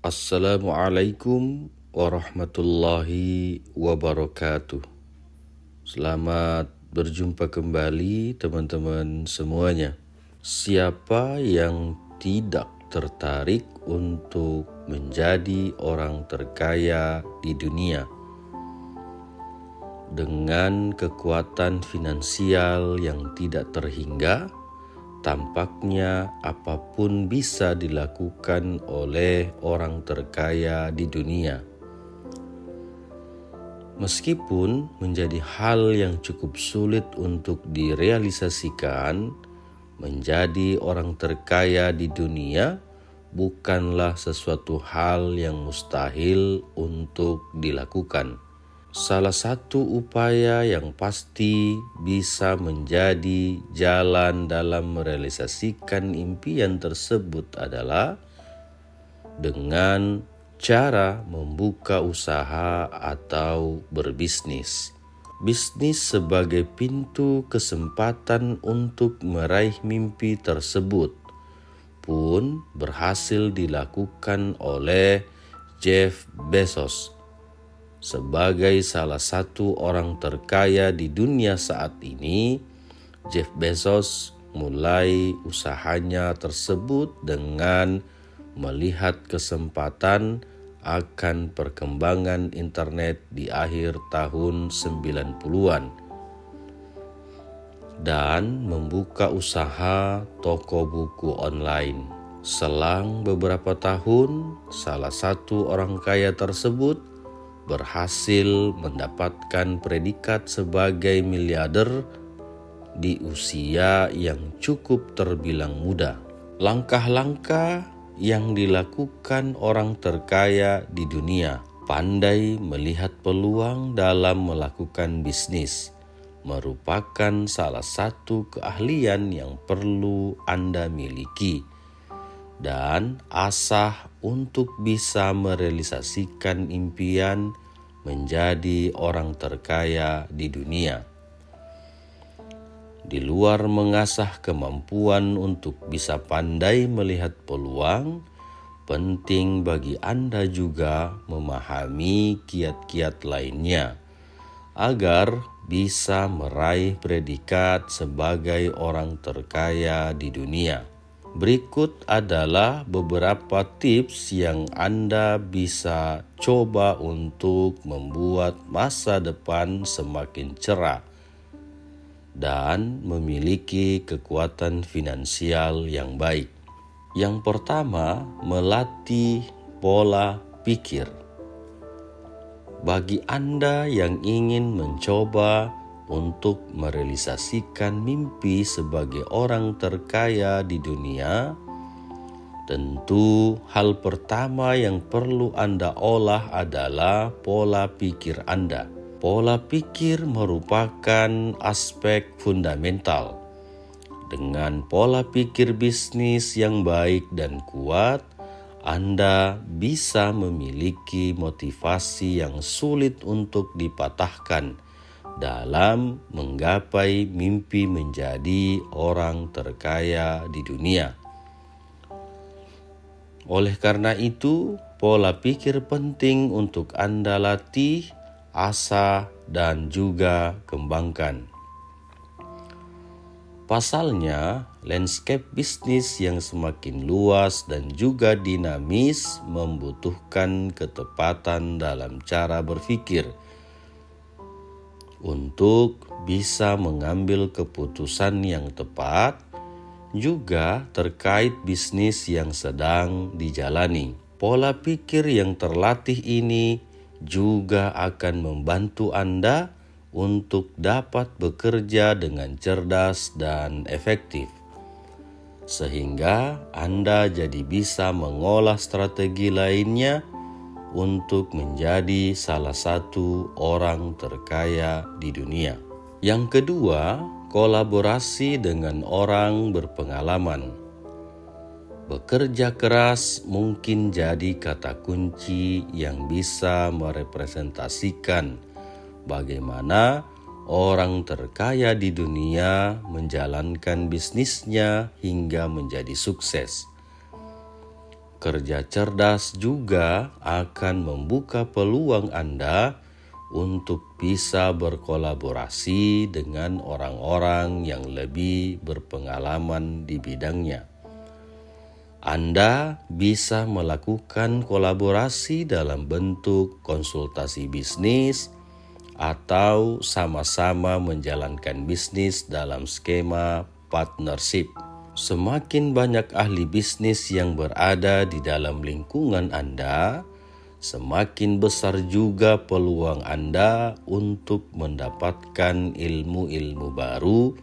Assalamualaikum warahmatullahi wabarakatuh. Selamat berjumpa kembali teman-teman semuanya. Siapa yang tidak tertarik untuk menjadi orang terkaya di dunia? Dengan kekuatan finansial yang tidak terhingga, tampaknya apapun bisa dilakukan oleh orang terkaya di dunia. Meskipun menjadi hal yang cukup sulit untuk direalisasikan, menjadi orang terkaya di dunia bukanlah sesuatu hal yang mustahil untuk dilakukan. Salah satu upaya yang pasti bisa menjadi jalan dalam merealisasikan impian tersebut adalah dengan cara membuka usaha atau berbisnis. Bisnis sebagai pintu kesempatan untuk meraih mimpi tersebut pun berhasil dilakukan oleh Jeff Bezos. Sebagai salah satu orang terkaya di dunia saat ini, Jeff Bezos mulai usahanya tersebut dengan melihat kesempatan akan perkembangan internet di akhir tahun 90-an dan membuka usaha toko buku online. Selang beberapa tahun, salah satu orang kaya tersebut berhasil mendapatkan predikat sebagai miliarder di usia yang cukup terbilang muda. Langkah-langkah yang dilakukan orang terkaya di dunia, pandai melihat peluang dalam melakukan bisnis, merupakan salah satu keahlian yang perlu Anda miliki dan asah untuk bisa merealisasikan impian menjadi orang terkaya di dunia. Di luar mengasah kemampuan untuk bisa pandai melihat peluang, penting bagi Anda juga memahami kiat-kiat lainnya agar bisa meraih predikat sebagai orang terkaya di dunia. Berikut adalah beberapa tips yang Anda bisa coba untuk membuat masa depan semakin cerah dan memiliki kekuatan finansial yang baik. Yang pertama, melatih pola pikir. Bagi Anda yang ingin mencoba untuk merealisasikan mimpi sebagai orang terkaya di dunia, tentu hal pertama yang perlu Anda olah adalah pola pikir Anda. Pola pikir merupakan aspek fundamental. Dengan pola pikir bisnis yang baik dan kuat, Anda bisa memiliki motivasi yang sulit untuk dipatahkan dalam menggapai mimpi menjadi orang terkaya di dunia. Oleh karena itu, pola pikir penting untuk Anda latih, asah, dan juga kembangkan. Pasalnya, landscape bisnis yang semakin luas dan juga dinamis membutuhkan ketepatan dalam cara berpikir untuk bisa mengambil keputusan yang tepat juga terkait bisnis yang sedang dijalani. Pola pikir yang terlatih ini juga akan membantu Anda untuk dapat bekerja dengan cerdas dan efektif, sehingga Anda jadi bisa mengolah strategi lainnya untuk menjadi salah satu orang terkaya di dunia. Yang kedua, kolaborasi dengan orang berpengalaman. Bekerja keras mungkin jadi kata kunci yang bisa merepresentasikan bagaimana orang terkaya di dunia menjalankan bisnisnya hingga menjadi sukses. Bekerja cerdas juga akan membuka peluang Anda untuk bisa berkolaborasi dengan orang-orang yang lebih berpengalaman di bidangnya. Anda bisa melakukan kolaborasi dalam bentuk konsultasi bisnis atau sama-sama menjalankan bisnis dalam skema partnership. Semakin banyak ahli bisnis yang berada di dalam lingkungan Anda, semakin besar juga peluang Anda untuk mendapatkan ilmu-ilmu baru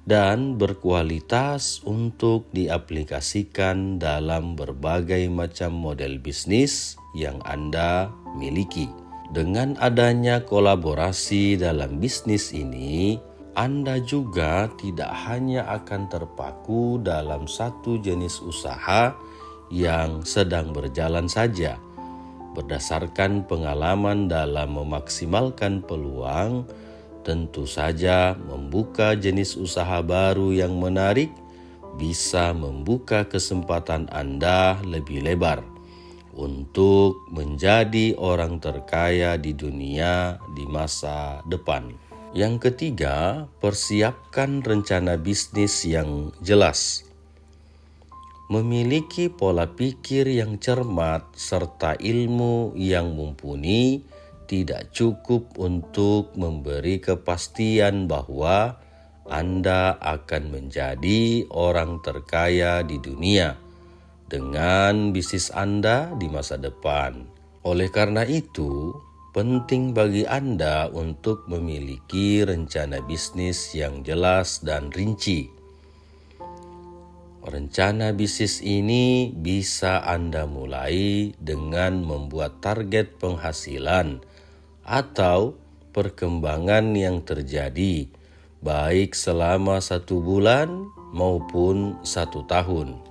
dan berkualitas untuk diaplikasikan dalam berbagai macam model bisnis yang Anda miliki. Dengan adanya kolaborasi dalam bisnis ini, Anda juga tidak hanya akan terpaku dalam satu jenis usaha yang sedang berjalan saja. Berdasarkan pengalaman dalam memaksimalkan peluang, tentu saja membuka jenis usaha baru yang menarik bisa membuka kesempatan Anda lebih lebar untuk menjadi orang terkaya di dunia di masa depan. Yang ketiga, persiapkan rencana bisnis yang jelas. Memiliki pola pikir yang cermat serta ilmu yang mumpuni tidak cukup untuk memberi kepastian bahwa Anda akan menjadi orang terkaya di dunia dengan bisnis Anda di masa depan. Oleh karena itu, penting bagi Anda untuk memiliki rencana bisnis yang jelas dan rinci. Rencana bisnis ini bisa Anda mulai dengan membuat target penghasilan atau perkembangan yang terjadi, baik selama 1 bulan maupun 1 tahun.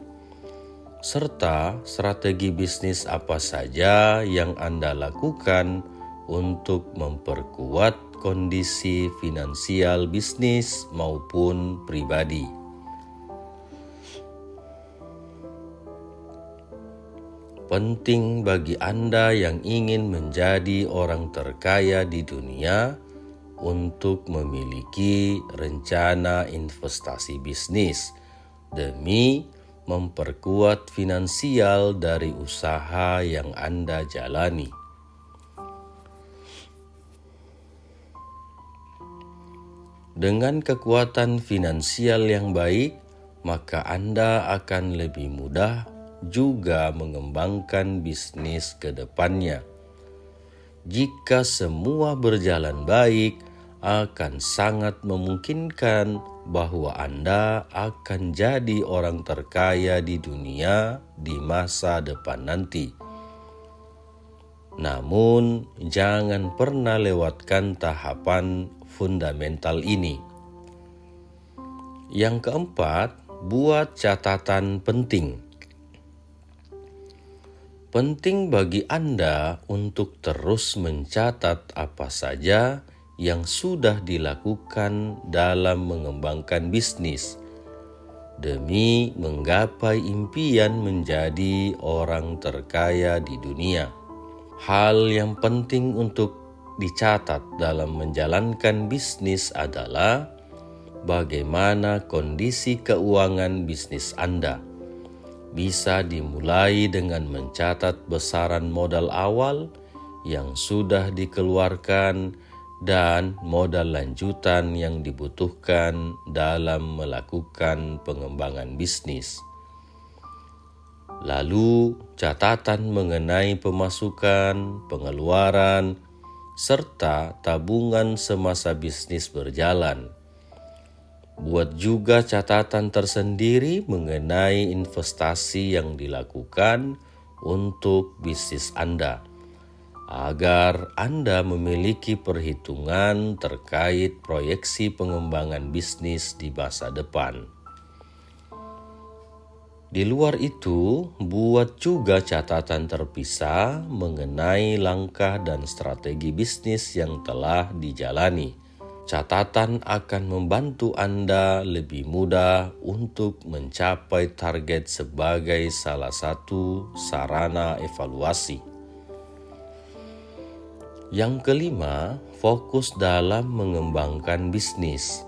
Serta strategi bisnis apa saja yang Anda lakukan untuk memperkuat kondisi finansial bisnis maupun pribadi. Penting bagi Anda yang ingin menjadi orang terkaya di dunia untuk memiliki rencana investasi bisnis demi memperkuat finansial dari usaha yang Anda jalani. Dengan kekuatan finansial yang baik, maka Anda akan lebih mudah juga mengembangkan bisnis ke depannya. Jika semua berjalan baik, akan sangat memungkinkan bahwa Anda akan jadi orang terkaya di dunia di masa depan nanti. Namun, jangan pernah lewatkan tahapan fundamental ini. Yang keempat, buat catatan penting. Penting bagi Anda untuk terus mencatat apa saja yang sudah dilakukan dalam mengembangkan bisnis demi menggapai impian menjadi orang terkaya di dunia. Hal yang penting untuk dicatat dalam menjalankan bisnis adalah bagaimana kondisi keuangan bisnis Anda. Bisa dimulai dengan mencatat besaran modal awal yang sudah dikeluarkan dan modal lanjutan yang dibutuhkan dalam melakukan pengembangan bisnis. Lalu, catatan mengenai pemasukan, pengeluaran, serta tabungan semasa bisnis berjalan. Buat juga catatan tersendiri mengenai investasi yang dilakukan untuk bisnis Anda, agar Anda memiliki perhitungan terkait proyeksi pengembangan bisnis di masa depan. Di luar itu, buat juga catatan terpisah mengenai langkah dan strategi bisnis yang telah dijalani. Catatan akan membantu Anda lebih mudah untuk mencapai target sebagai salah satu sarana evaluasi. Yang kelima, fokus dalam mengembangkan bisnis.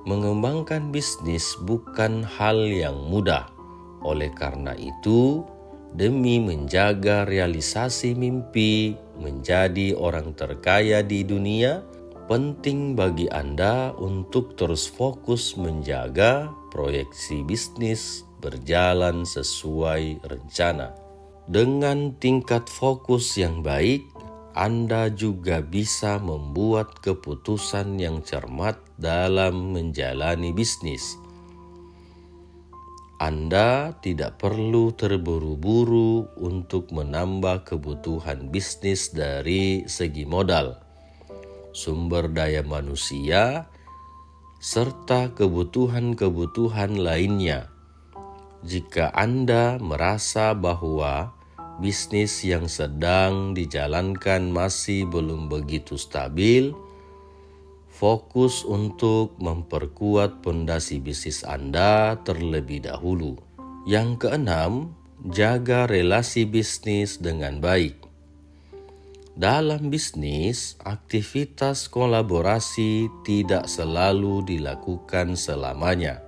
Mengembangkan bisnis bukan hal yang mudah. Oleh karena itu, demi menjaga realisasi mimpi menjadi orang terkaya di dunia, penting bagi Anda untuk terus fokus menjaga proyeksi bisnis berjalan sesuai rencana. Dengan tingkat fokus yang baik, Anda juga bisa membuat keputusan yang cermat dalam menjalani bisnis. Anda tidak perlu terburu-buru untuk menambah kebutuhan bisnis dari segi modal, sumber daya manusia, serta kebutuhan-kebutuhan lainnya. Jika Anda merasa bahwa bisnis yang sedang dijalankan masih belum begitu stabil, fokus untuk memperkuat fondasi bisnis Anda terlebih dahulu. Yang keenam, jaga relasi bisnis dengan baik. Dalam bisnis, aktivitas kolaborasi tidak selalu dilakukan selamanya.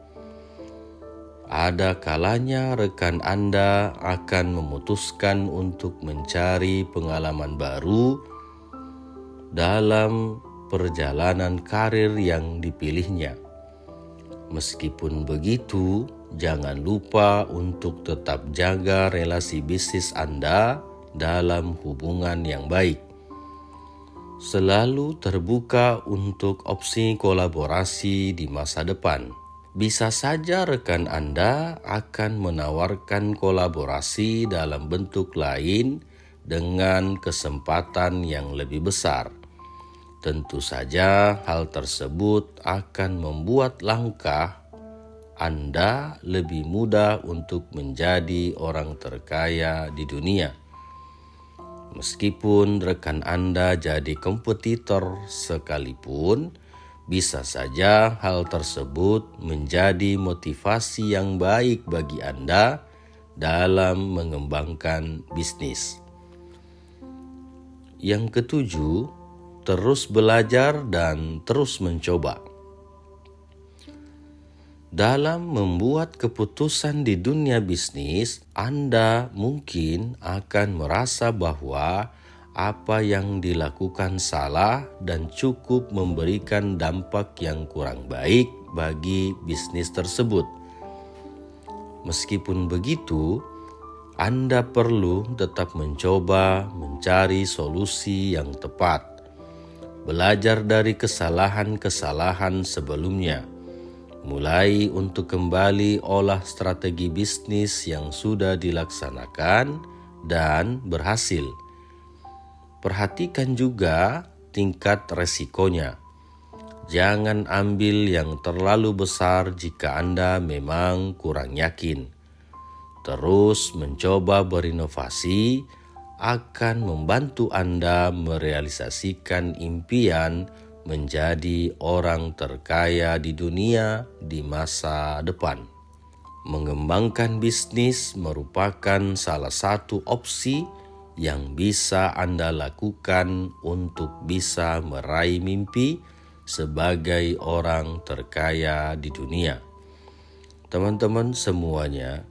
Ada kalanya rekan Anda akan memutuskan untuk mencari pengalaman baru dalam perjalanan karir yang dipilihnya. Meskipun begitu, jangan lupa untuk tetap jaga relasi bisnis Anda dalam hubungan yang baik. Selalu terbuka untuk opsi kolaborasi di masa depan. Bisa saja rekan Anda akan menawarkan kolaborasi dalam bentuk lain dengan kesempatan yang lebih besar. Tentu saja hal tersebut akan membuat langkah Anda lebih mudah untuk menjadi orang terkaya di dunia. Meskipun rekan Anda jadi kompetitor sekalipun, bisa saja hal tersebut menjadi motivasi yang baik bagi Anda dalam mengembangkan bisnis. Yang ketujuh, terus belajar dan terus mencoba. Dalam membuat keputusan di dunia bisnis, Anda mungkin akan merasa bahwa apa yang dilakukan salah dan cukup memberikan dampak yang kurang baik bagi bisnis tersebut. Meskipun begitu, Anda perlu tetap mencoba mencari solusi yang tepat. Belajar dari kesalahan-kesalahan sebelumnya. Mulai untuk kembali olah strategi bisnis yang sudah dilaksanakan dan berhasil. Perhatikan juga tingkat resikonya. Jangan ambil yang terlalu besar jika Anda memang kurang yakin. Terus mencoba berinovasi akan membantu Anda merealisasikan impian menjadi orang terkaya di dunia di masa depan. Mengembangkan bisnis merupakan salah satu opsi yang bisa Anda lakukan untuk bisa meraih mimpi sebagai orang terkaya di dunia. Teman-teman semuanya,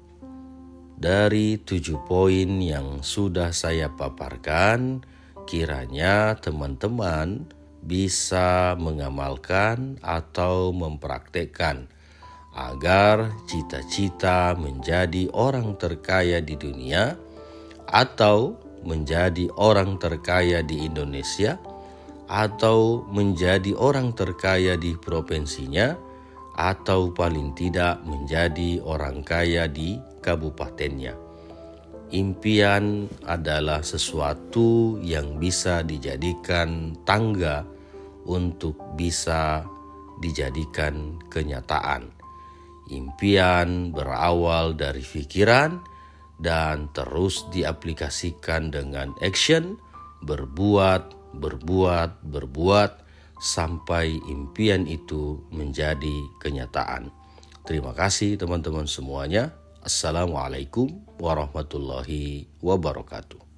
dari 7 poin yang sudah saya paparkan, kiranya teman-teman bisa mengamalkan atau mempraktekkan agar cita-cita menjadi orang terkaya di dunia atau menjadi orang terkaya di Indonesia atau menjadi orang terkaya di provinsinya atau paling tidak menjadi orang kaya di kabupatennya. Impian adalah sesuatu yang bisa dijadikan tangga untuk bisa dijadikan kenyataan. Impian berawal dari pikiran dan terus diaplikasikan dengan action, berbuat, sampai impian itu menjadi kenyataan. Terima kasih teman-teman semuanya. Assalamualaikum warahmatullahi wabarakatuh.